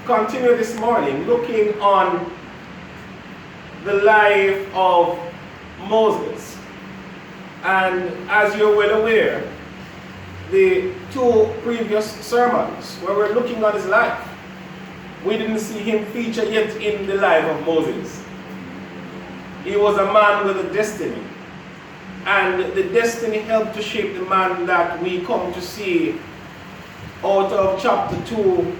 Continue this morning looking on the life of Moses. And as you're well aware, the two previous sermons where we're looking at his life, we didn't see him feature yet in the life of Moses. He was a man with a destiny, and the destiny helped to shape the man that we come to see out of chapter 2,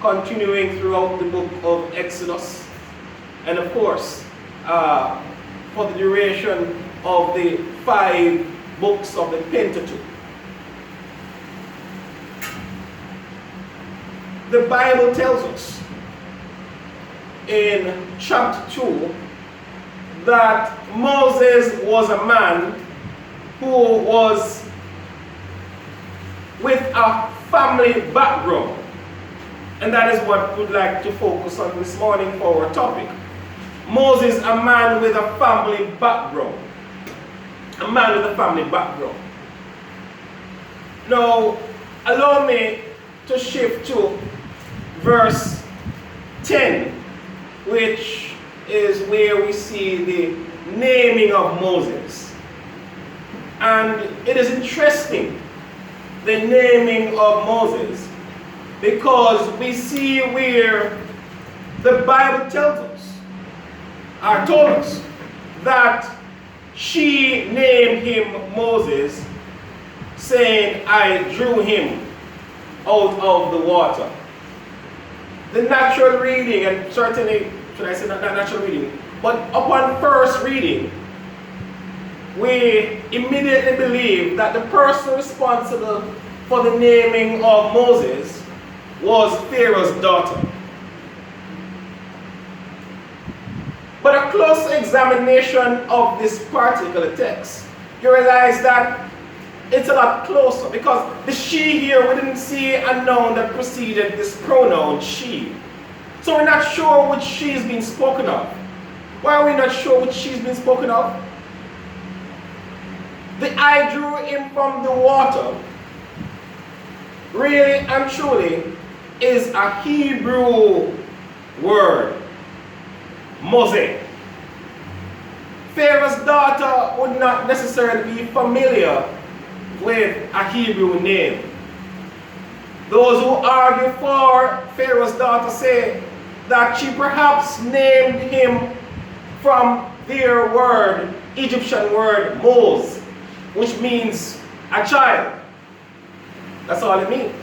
continuing throughout the book of Exodus, and of course, for the duration of the 5 books of the Pentateuch. The Bible tells us in chapter 2 that Moses was a man who was with a family background. And that is what we'd like to focus on this morning for our topic. Moses, a man with a family background. A man with a family background. Now, allow me to shift to verse 10, which is where we see the naming of Moses. And it is interesting, the naming of Moses, because we see where the Bible tells us, or told us, that she named him Moses, saying, I drew him out of the water. The natural reading, and certainly, should I say not natural reading, but upon first reading, we immediately believe that the person responsible for the naming of Moses was Pharaoh's daughter. But a close examination of this particular text, you realize that it's a lot closer, because the she here, we didn't see a noun that preceded this pronoun she. So we're not sure which she is being spoken of. Why are we not sure which she is being spoken of? The I drew him from the water really and truly is a Hebrew word, Moshe. Pharaoh's daughter would not necessarily be familiar with a Hebrew name. Those who argue for Pharaoh's daughter say that she perhaps named him from their word, Egyptian word, Mos, which means a child. That's all it means.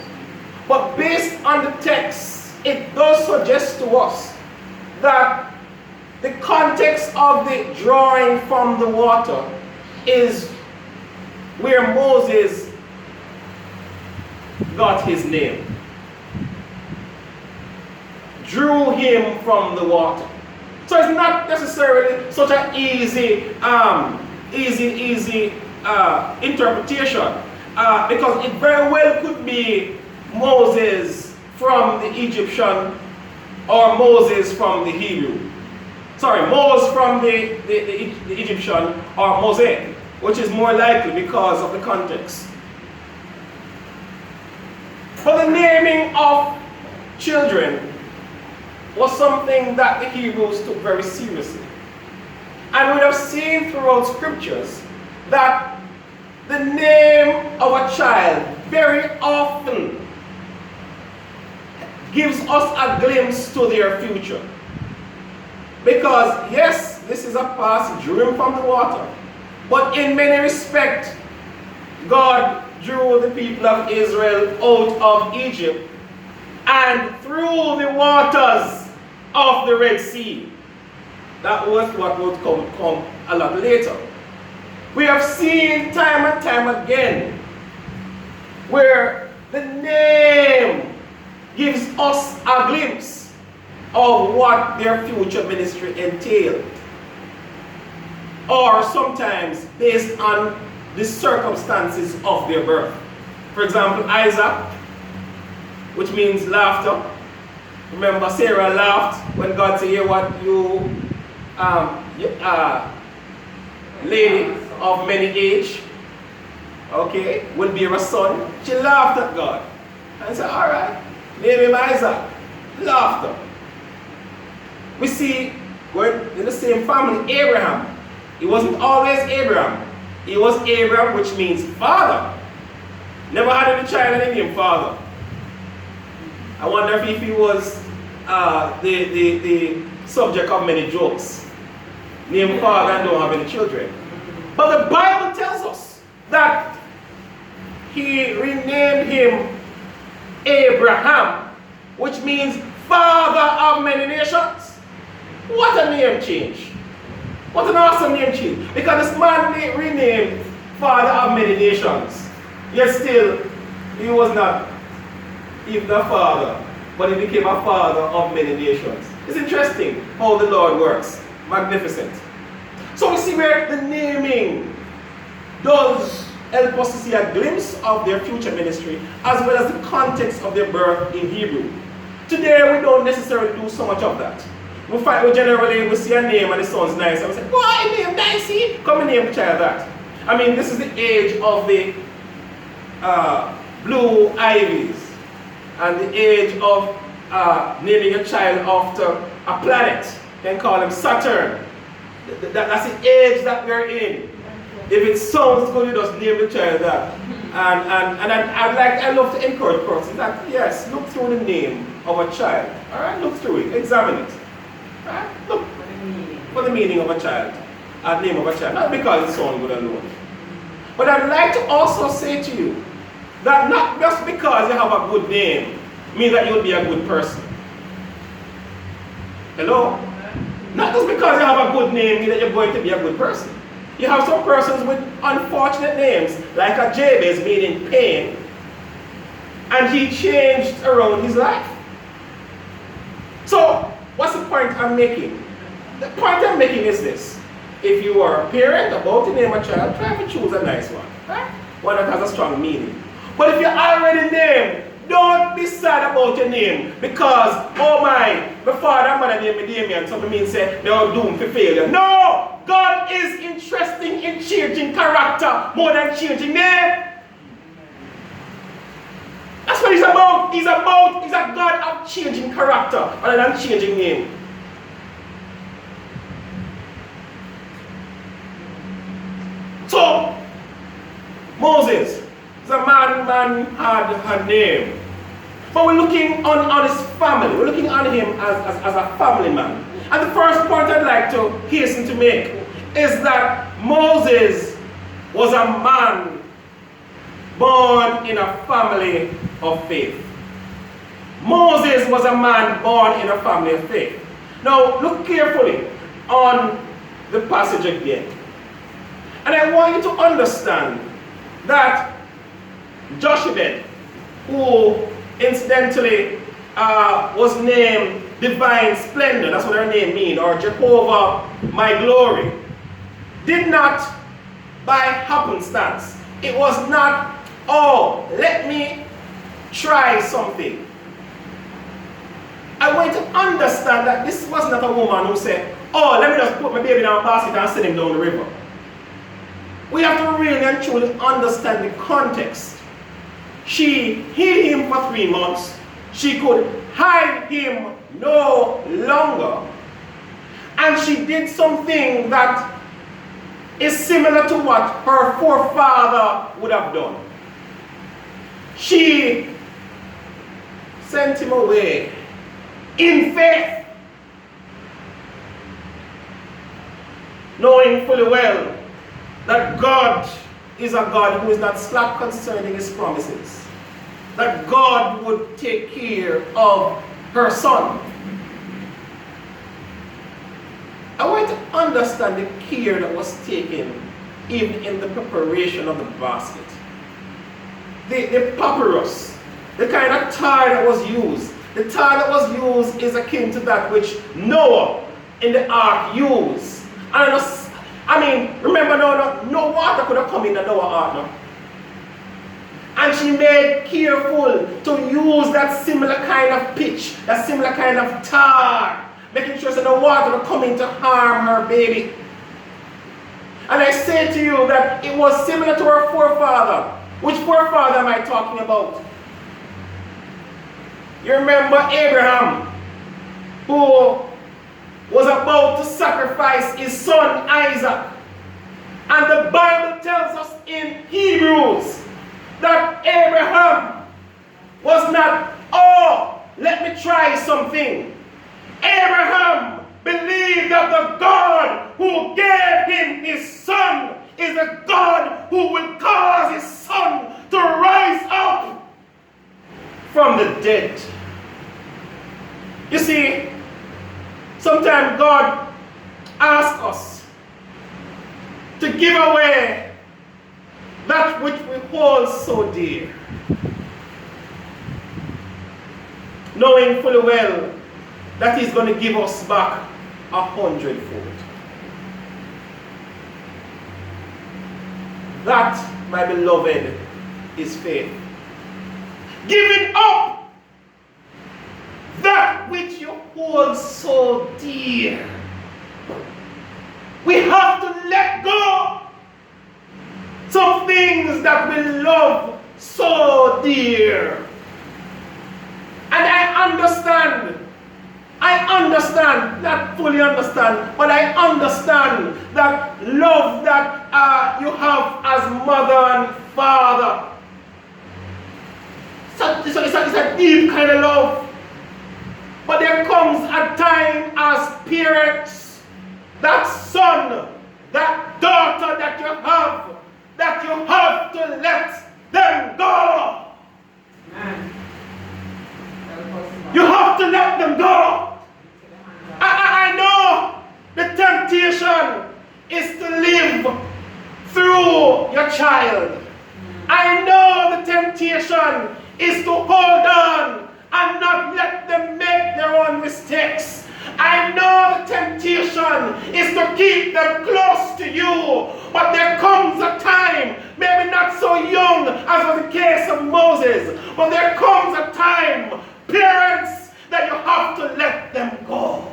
But based on the text, it does suggest to us that the context of the drawing from the water is where Moses got his name. Drew him from the water. So it's not necessarily such an easy interpretation, because it very well could be Moses from the Egyptian, or Moses from the Hebrew. Sorry, Moses from the Egyptian, or Mosaic, which is more likely because of the context. For the naming of children was something that the Hebrews took very seriously. And we have seen throughout scriptures that the name of a child very often gives us a glimpse to their future. Because yes, this is a past, drew him from the water, but in many respects, God drew the people of Israel out of Egypt and through the waters of the Red Sea. That was what would come a lot later. We have seen time and time again where the name gives us a glimpse of what their future ministry entailed, or sometimes based on the circumstances of their birth. For example, Isaac, which means laughter. Remember, Sarah laughed when God said, "Hear what you, lady of many age, okay, will bear a son." She laughed at God and said, "All right, Name him Isaac. Laughter. We see going in the same family, Abraham. He wasn't always Abraham. He was Abraham, which means father. Never had any child and he named father. I wonder if he was the subject of many jokes. Name father and don't have any children. But the Bible tells us that he renamed him Abraham, which means father of many nations. What a name change. What an awesome name change. Because this man renamed father of many nations. Yet still, he was not even a father, but he became a father of many nations. It's interesting how the Lord works. Magnificent. So we see where the naming does help us to see a glimpse of their future ministry as well as the context of their birth in Hebrew. Today we don't necessarily do so much of that. We generally see a name and it sounds nice and we say, why name Dicey? Come and name the child that. I mean, this is the age of the blue ivies and the age of naming a child after a planet. You can call him Saturn. That's the age that we're in. If it sounds good, you just name the child that. And I love to encourage persons that, yes, look through the name of a child. Alright, look through it, examine it. Alright, look for the meaning of a child, name of a child. Not because it sounds good alone. But I'd like to also say to you that not just because you have a good name means that you'll be a good person. Hello? Not just because you have a good name means that you're going to be a good person. You have some persons with unfortunate names, like a Jabez meaning pain, and he changed around his life. So, what's the point I'm making? The point I'm making is this. If you are a parent about to name a child, try to choose a nice one. Right? One that has a strong meaning. But if you're already named, don't be sad about your name because, oh my father and mother named me Damien, so it means they are doomed to failure. No! God is interested in changing character more than changing name. That's what he's about. He's a God of changing character rather than changing name. So, Moses is a man had her name. But we're looking on his family. We're looking on him as a family man. And the first point I'd like to hasten to make is that Moses was a man born in a family of faith. Moses was a man born in a family of faith. Now, look carefully on the passage again. And I want you to understand that Jochebed, who incidentally was named Divine Splendor, that's what her name means, or Jehovah My Glory, did not by happenstance. It was not, oh, let me try something. I want you to understand that this was not a woman who said, oh, let me just put my baby down a basket and send him down the river. We have to really and truly understand the context. She hid him for 3 months. She could hide him no longer. And she did something that is similar to what her forefather would have done. She sent him away in faith, knowing fully well that God is a God who is not slack concerning his promises. That God would take care of her son. I want to understand the care that was taken even in the preparation of the basket. The papyrus, the kind of tar that was used. The tar that was used is akin to that which Noah in the ark used. And remember, no water could have come in the Noah ark now. And she made careful to use that similar kind of pitch, that similar kind of tar, making sure that no water would come in to harm her baby. And I say to you that it was similar to her forefather. Which forefather am I talking about? You remember Abraham, who was about to sacrifice his son Isaac. And the Bible tells us in Hebrews that Abraham was not, oh, let me try something. Abraham believed that the God who gave him his son is the God who will cause his son to rise up from the dead. You see, sometimes God asks us to give away that which we hold so dear, knowing fully well that he's going to give us back 100-fold. That, my beloved, is faith. Giving up that which you hold so dear. We have to let go some things that we love so dear. And I understand, not fully understand, but I understand that love that you have as mother and father. It's a deep kind of love. But there comes a time as parents, that son, that daughter that you have to let them go. Amen. You have to let them go. I know the temptation is to live through your child. I know the temptation is to hold on and not let them make their own mistakes. I know the temptation is to keep them close to you. But there comes a time, maybe not so young as was the case of Moses, but there comes a time, parents, that you have to let them go.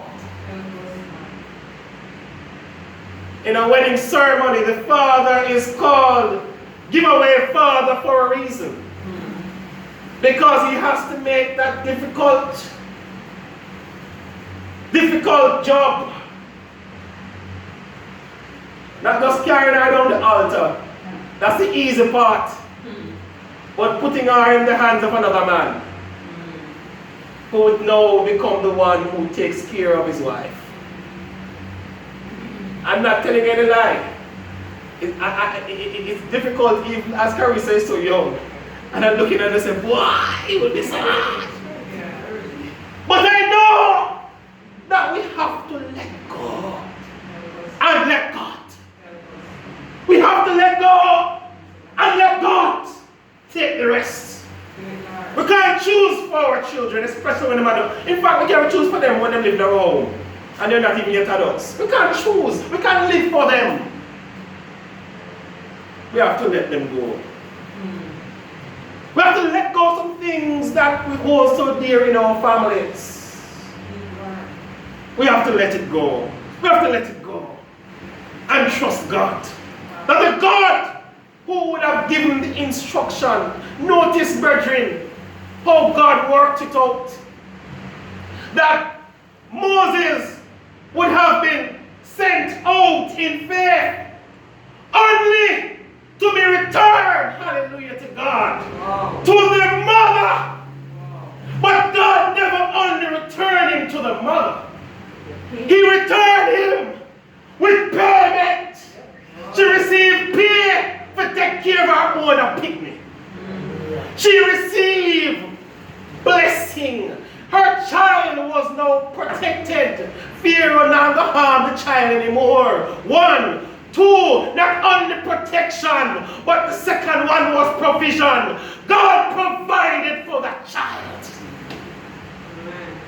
In a wedding ceremony, the father is called giveaway father for a reason. Because he has to make that difficult job. Not just carrying her down the altar. That's the easy part. But putting her in the hands of another man, who would now become the one who takes care of his wife. I'm not telling any lie. It's difficult even as Carissa is so young. And I'm looking at her and say, why it will be so hard. But I know that we have to let go and let God. We have to let go and let God take the rest. We can't choose for our children, especially when they're adults. In fact, we can't choose for them when they live in their home and they're not even yet adults. We can't choose. We can't live for them. We have to let them go. We have to let go of some things that we hold so dear in our families. We have to let it go. We have to let it go. And trust God. That the God who would have given the instruction, notice, brethren, how God worked it out. That Moses would have been sent out in faith only to be returned, hallelujah to God, to the mother. But God never only returned him to the mother. He returned him with payment. She received pay for take care of her own picnic. She received blessing. Her child was now protected. Fear will not harm the child anymore. 1. 2, not only protection, but the second one was provision. God provided for that child. Amen.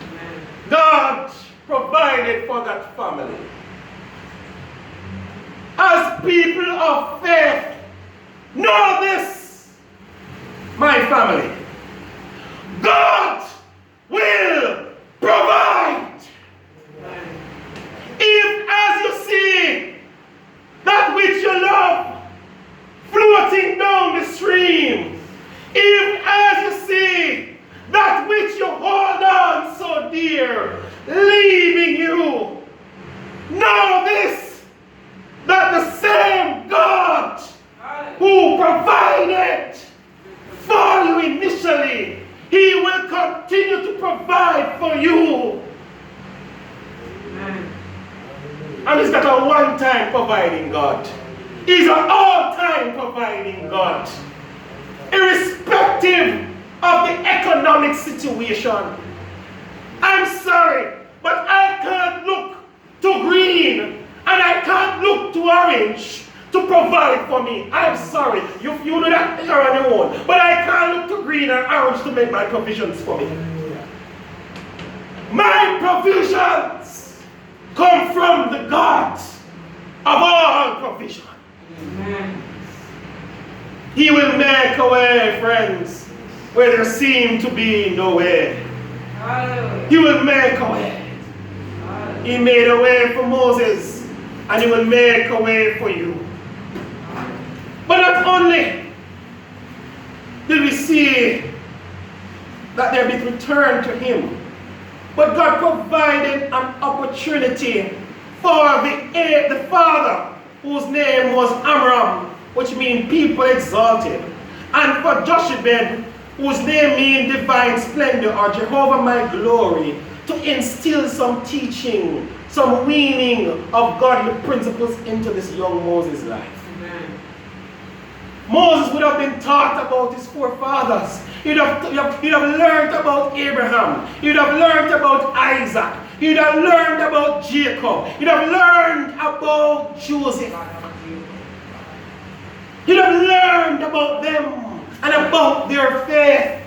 Amen. God provided for that family. As people of faith, know this, my family. God will provide. If as you see that which you love floating down the stream, if as you see out there leaving you. Know this, that the same God who provided for you initially, He will continue to provide for you. And He's not a one-time providing God. He's an all-time providing God. Irrespective of the economic situation. I'm sorry, but I can't look to green and I can't look to orange to provide for me. I'm sorry, you do that, you're on your own. But I can't look to green and orange to make my provisions for me. My provisions come from the God of all provision. Amen. He will make a way, friends, where there seem to be no way. Hallelujah. He will make a way. Hallelujah. He made a way for Moses, and He will make a way for you. But not only did we see that there be returned to Him, but God provided an opportunity for the father, whose name was Amram, which means people exalted, and for Jochebed, whose name means divine splendor or Jehovah my glory, to instill some teaching, some weaning of godly principles into this young Moses' life. Amen. Moses would have been taught about his forefathers. He'd have learned about Abraham. He'd have learned about Isaac. He'd have learned about Jacob. He'd have learned about Joseph. He'd have learned about them and about their faith.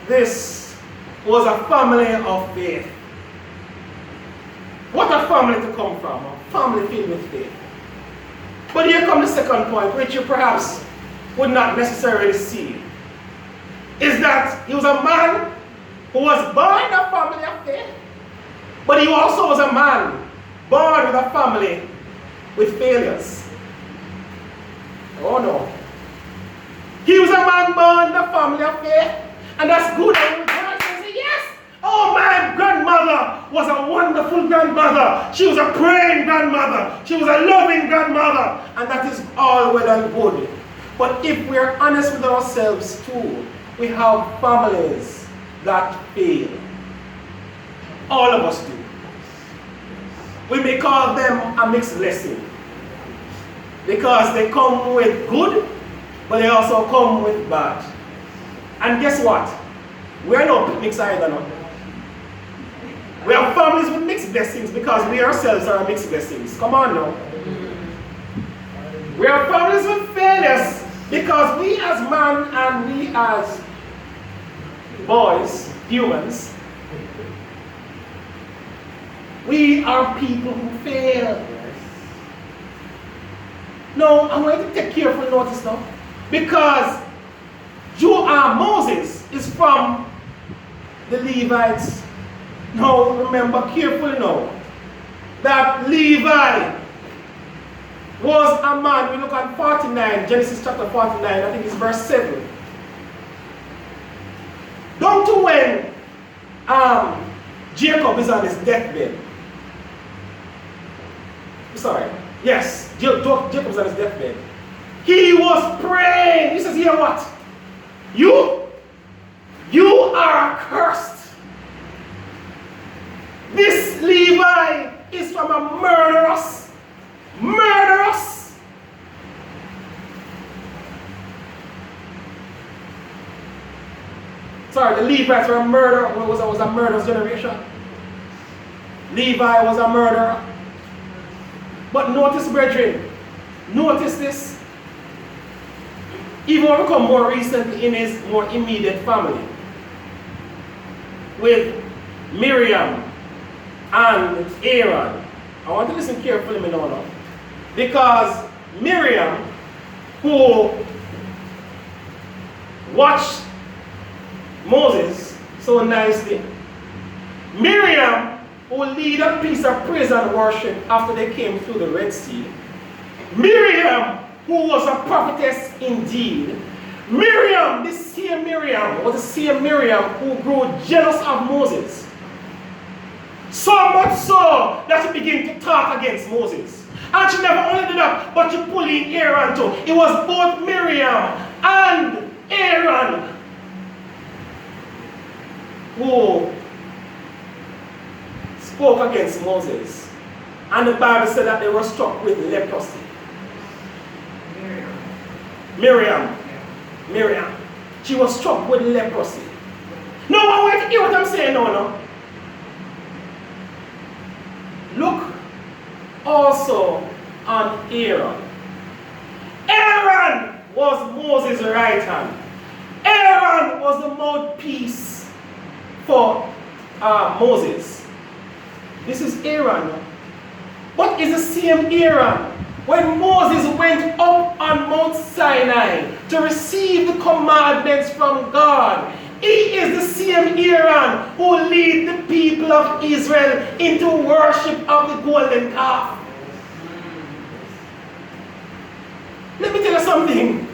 This was a family of faith. What a family to come from, a family filled with faith. But here comes the second point, which you perhaps would not necessarily see, is that he was a man who was born in a family of faith, but he also was a man born with a family with failures. Oh no. He was a man born in a family of faith, and that's good. And say, yes, oh, my grandmother was a wonderful grandmother. She was a praying grandmother. She was a loving grandmother. And that is all well and good. But if we're honest with ourselves too, we have families that fail. All of us do. We may call them a mixed blessing, because they come with good, but they also come with bad. And guess what? We're no picnics either, no. We have families with mixed blessings because we ourselves are mixed blessings. Come on now. We have families with failures because we as man and we as boys, humans, we are people who fail. No, I want you to take careful notice now, because Moses is from the Levites. Now remember carefully now that Levi was a man. We look at 49, Genesis chapter 49, I think it's verse 7. Down to when Jacob is on his deathbed. Sorry. Yes, Jacob is on his deathbed. He was praying. He says, here what? You are cursed. This Levi is from a murderous. Sorry, the Levites were a murderer. Was a murderous generation. Levi was a murderer. But notice, brethren, notice this. Even when we come more recently in his more immediate family, with Miriam and Aaron. I want to listen carefully now. Because Miriam, who watched Moses so nicely, Miriam, who will lead a piece of praise and worship after they came through the Red Sea. Miriam, who was a prophetess indeed. Miriam, this same Miriam, Miriam was the same Miriam who grew jealous of Moses. So much so that she began to talk against Moses. And she never only did that, but she pulled in Aaron too. It was both Miriam and Aaron who spoke against Moses. And the Bible said that they were struck with leprosy. Miriam. She was struck with leprosy. No, I want to hear what I'm saying now. No. Look also on Aaron. Aaron was Moses' right hand. Aaron was the mouthpiece for Moses. This is Aaron. But it's the same Aaron. When Moses went up on Mount Sinai to receive the commandments from God, he is the same Aaron who lead the people of Israel into worship of the golden calf. Let me tell you something.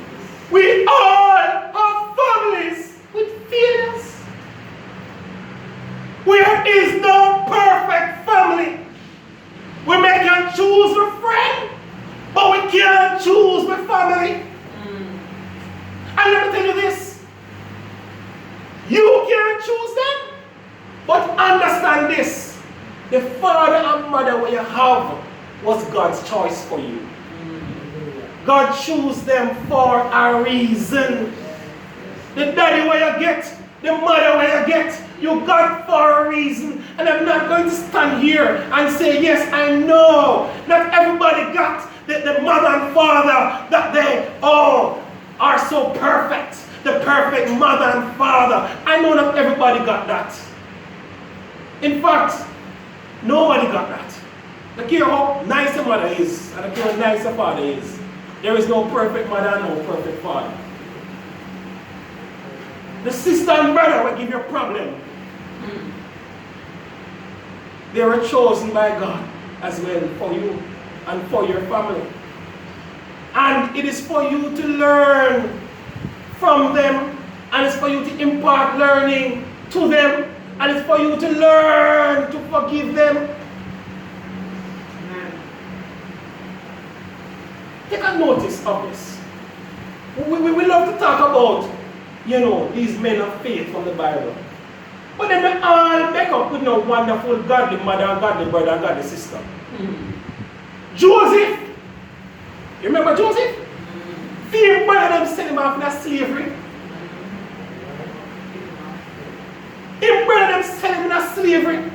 We all have families with failures. There is no perfect family. We may can choose a friend, but we can't choose the family. And let me tell you this. You can't choose them, but understand this. The father and mother what you have was God's choice for you. God chose them for a reason. The daddy where you get, the mother where you get, you got for a reason. And I'm not going to stand here and say, yes, I know not everybody got the mother and father that they all are so perfect. The perfect mother and father. I know not everybody got that. In fact, nobody got that. I don't care how nice a mother is, and I don't care how nice a father is. There is no perfect mother and no perfect father. The sister and brother will give you a problem. They were chosen by God as well for you and for your family. And it is for you to learn from them, and it's for you to impart learning to them, and it's for you to learn to forgive them. Take a notice of this. We love to talk about, these men of faith from the Bible. But then they all make up with no wonderful godly mother and godly brother and godly sister. Joseph. You remember Joseph? Fear brother them sent him off into slavery. His brother them sent him into slavery.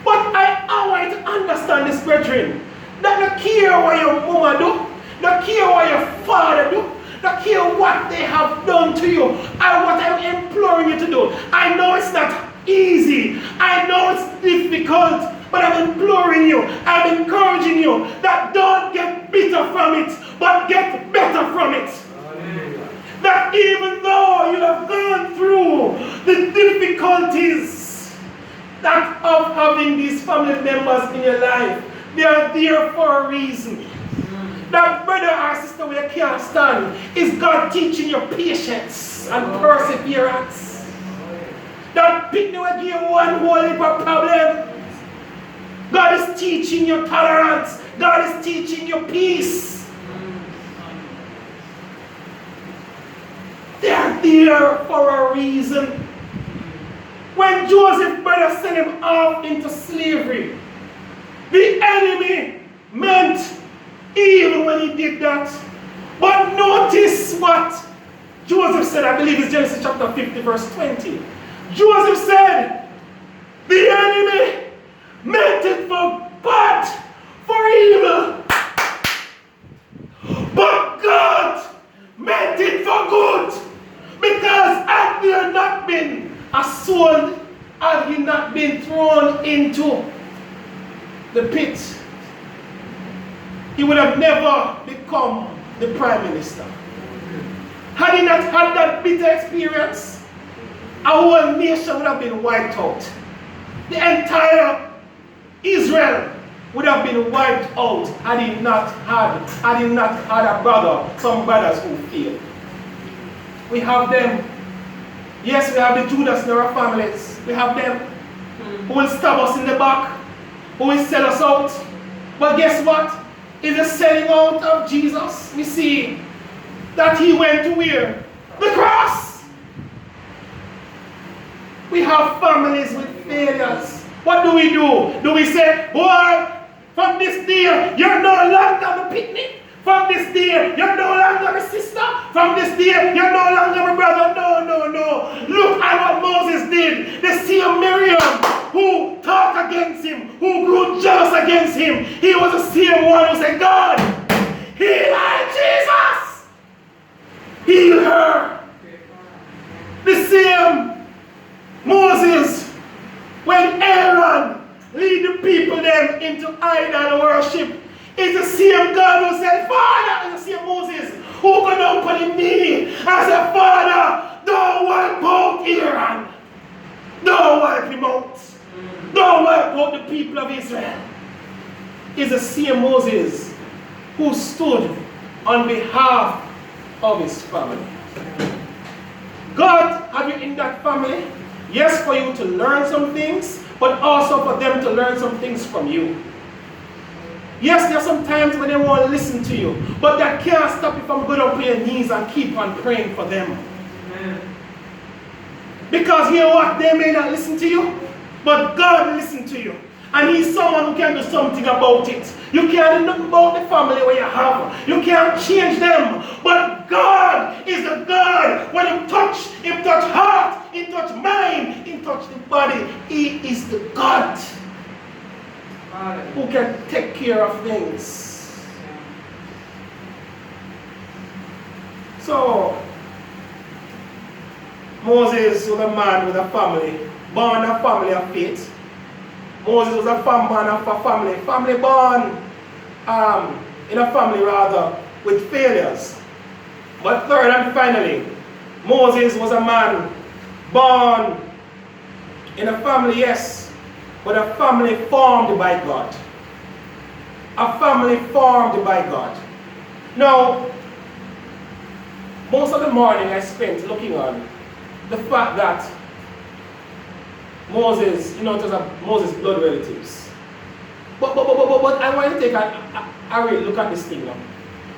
But I want you to understand this, brethren. That no care what your mama do, no care what your father do, no care what they have done to you, and what I'm imploring you to do. I know it's not easy. I know it's difficult. But I'm imploring you, I'm encouraging you that don't get bitter from it, but get better from it. That even though you have gone through the difficulties that of having these family members in your life, they are there for a reason. That brother or sister where you can't stand is God teaching you patience and perseverance. That picnic will give you one whole heap of problem. God is teaching you tolerance. God is teaching you peace. They are there for a reason. When Joseph's brother sent him off into slavery, the enemy meant evil when he did that. But notice what Joseph said. I believe it's Genesis chapter 50 verse 20. Joseph said, the enemy meant it for bad, for evil. But God meant it for good. Because had there not been a soul, had he not been thrown into the pit, he would have never become the prime minister. Had he not had that bitter experience, our whole nation would have been wiped out. The entire Israel would have been wiped out had he not had a brother, some brothers who failed. We have them, Yes, we have the Judas in our families. We have them who will stab us in the back, who will sell us out. But guess what? In the selling out of Jesus, we see that he went to where? The cross. We have families with failures. What do? Do we say, boy, from this day, you're no longer the picnic? From this day, you're no longer a sister. From this day, you're no longer a brother. No, no, no. Look at what Moses did. The same Miriam who talked against him, who grew jealous against him. He was the same one who said, God, heal Jesus. Heal her. The same Moses, when Aaron lead the people them into idol worship, it's the same God who said, Father, it's the same Moses who got down on the knee and said, Father, don't wipe out Aaron. Don't wipe him out. Don't wipe out the people of Israel. It's the same Moses who stood on behalf of his family. God have you in that family? Yes, for you to learn some things, but also for them to learn some things from you. Yes, there are some times when they won't listen to you, but that can't stop you from going up on your knees and keep on praying for them. Amen. Because you know what? They may not listen to you, but God listens to you. And he's someone who can do something about it. You can't do nothing about the family where you have. You can't change them. But God is the God. When he touch heart, he touch mind, he touch the body. He is the God who can take care of things. So, Moses was a man with a family, born a family of faith. Moses was a man of a family born in a family rather with failures. But third and finally, Moses was a man born in a family, yes, but a family formed by God. A family formed by God. Now, most of the morning I spent looking on the fact that Moses, it was Moses' blood relatives. But I want to take a real look at this thing now.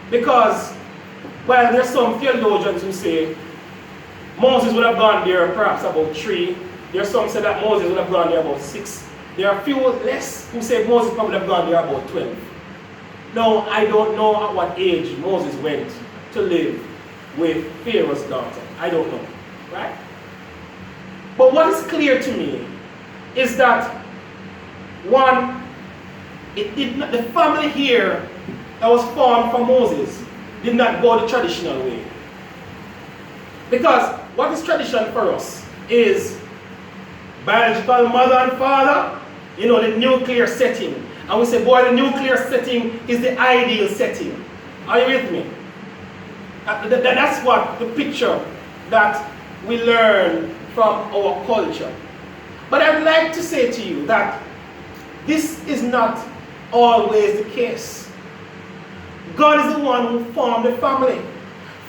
Because, well, there's some theologians who say Moses would have gone there perhaps about 3. There's some say that Moses would have gone there about 6. There are a few less who say Moses probably would have gone there about 12. Now, I don't know at what age Moses went to live with Pharaoh's daughter. I don't know, right? But what is clear to me is that, one, the family here that was formed for Moses did not go the traditional way. Because what is tradition for us is biological mother and father, the nuclear setting. And we say, boy, the nuclear setting is the ideal setting. Are you with me? That's what the picture that we learn from our culture. But I'd like to say to you that this is not always the case. God is the one who formed the family.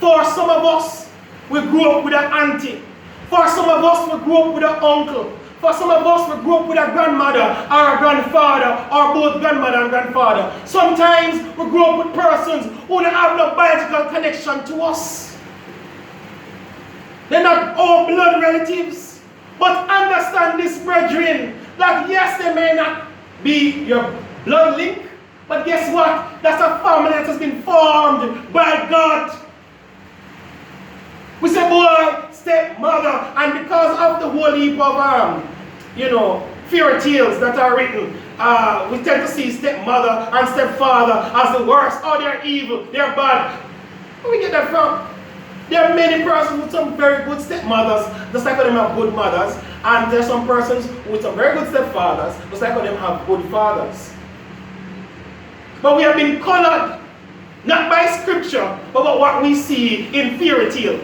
For some of us, we grew up with an auntie. For some of us, we grew up with an uncle. For some of us, we grew up with a grandmother or a grandfather, or both grandmother and grandfather. Sometimes we grew up with persons who don't have no biological connection to us. They're not all blood relatives. But understand this, brethren, that yes, they may not be your blood link, but guess what? That's a family that has been formed by God. We say, boy, stepmother, and because of the whole heap of, fairy tales that are written, we tend to see stepmother and stepfather as the worst. Oh, they're evil, they're bad. Where we get that from? There are many persons with some very good stepmothers, just like them have good mothers, and there are some persons with some very good stepfathers, just like them have good fathers. But we have been colored, not by scripture, but by what we see in fairy tale.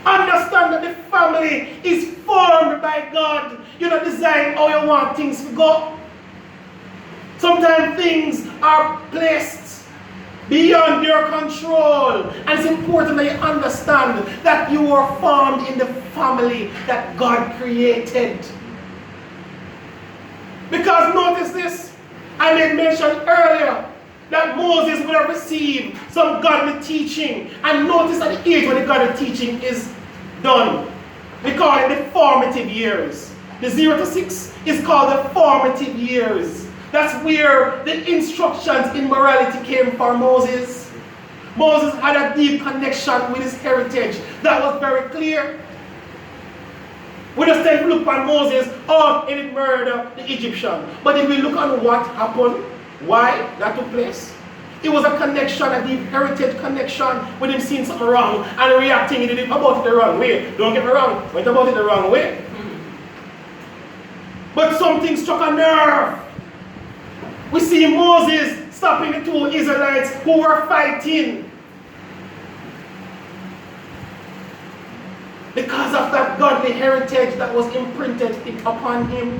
Understand that the family is formed by God. You don't design how you want things to go. Sometimes things are placed beyond your control. And it's important that you understand that you were formed in the family that God created. Because notice this, I made mention earlier that Moses would have received some godly teaching. And notice at the age when the godly teaching is done, we call it the formative years. The 0 to 6 is called the formative years. That's where the instructions in morality came for Moses. Moses had a deep connection with his heritage. That was very clear. We just tend to look at Moses, oh, he did murder the Egyptian. But if we look at what happened, why that took place, it was a connection, a deep heritage connection with him seeing something wrong and reacting. He did it about it the wrong way. Don't get me wrong, went about it the wrong way. But something struck a nerve. We see Moses stopping the two Israelites who were fighting. Because of that godly heritage that was imprinted upon him.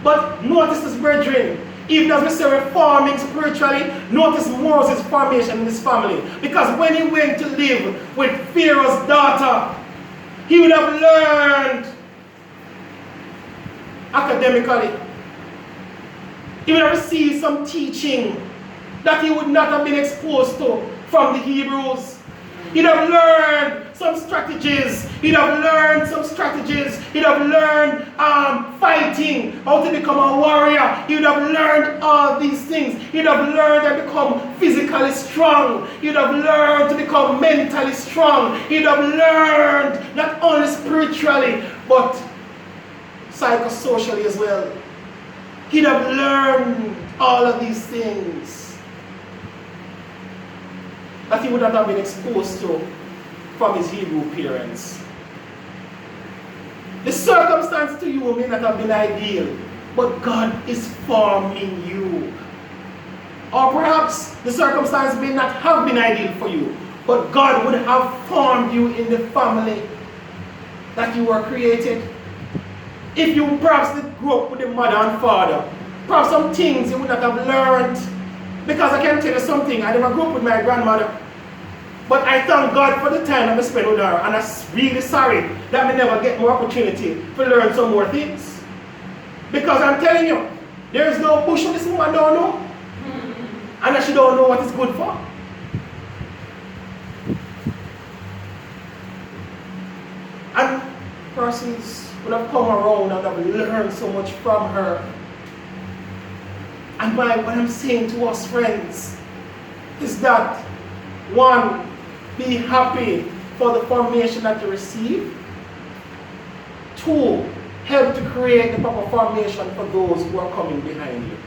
But notice this, brethren, even as we say we're forming spiritually, notice Moses' formation in his family. Because when he went to live with Pharaoh's daughter, he would have learned academically. He would have received some teaching that he would not have been exposed to from the Hebrews. He'd have learned some strategies. He'd have learned fighting, how to become a warrior. He'd have learned all these things. He'd have learned to become physically strong. He'd have learned to become mentally strong. He'd have learned not only spiritually, but psychosocially as well. He'd have learned all of these things that he would not have been exposed to from his Hebrew parents. The circumstance to you may not have been ideal, but God is forming you. Or perhaps the circumstance may not have been ideal for you, but God would have formed you in the family that you were created. If you perhaps did grow up with a mother and father, perhaps some things you would not have learned. Because I can tell you something, I never grew up with my grandmother. But I thank God for the time I spent with her, and I'm really sorry that I never get more opportunity to learn some more things. Because I'm telling you, there is no bush this woman don't know, and that she don't know what it's good for. And persons would have come around and have learned so much from her. And what I'm saying to us friends is that, one, be happy for the formation that you receive. Two, help to create the proper formation for those who are coming behind you.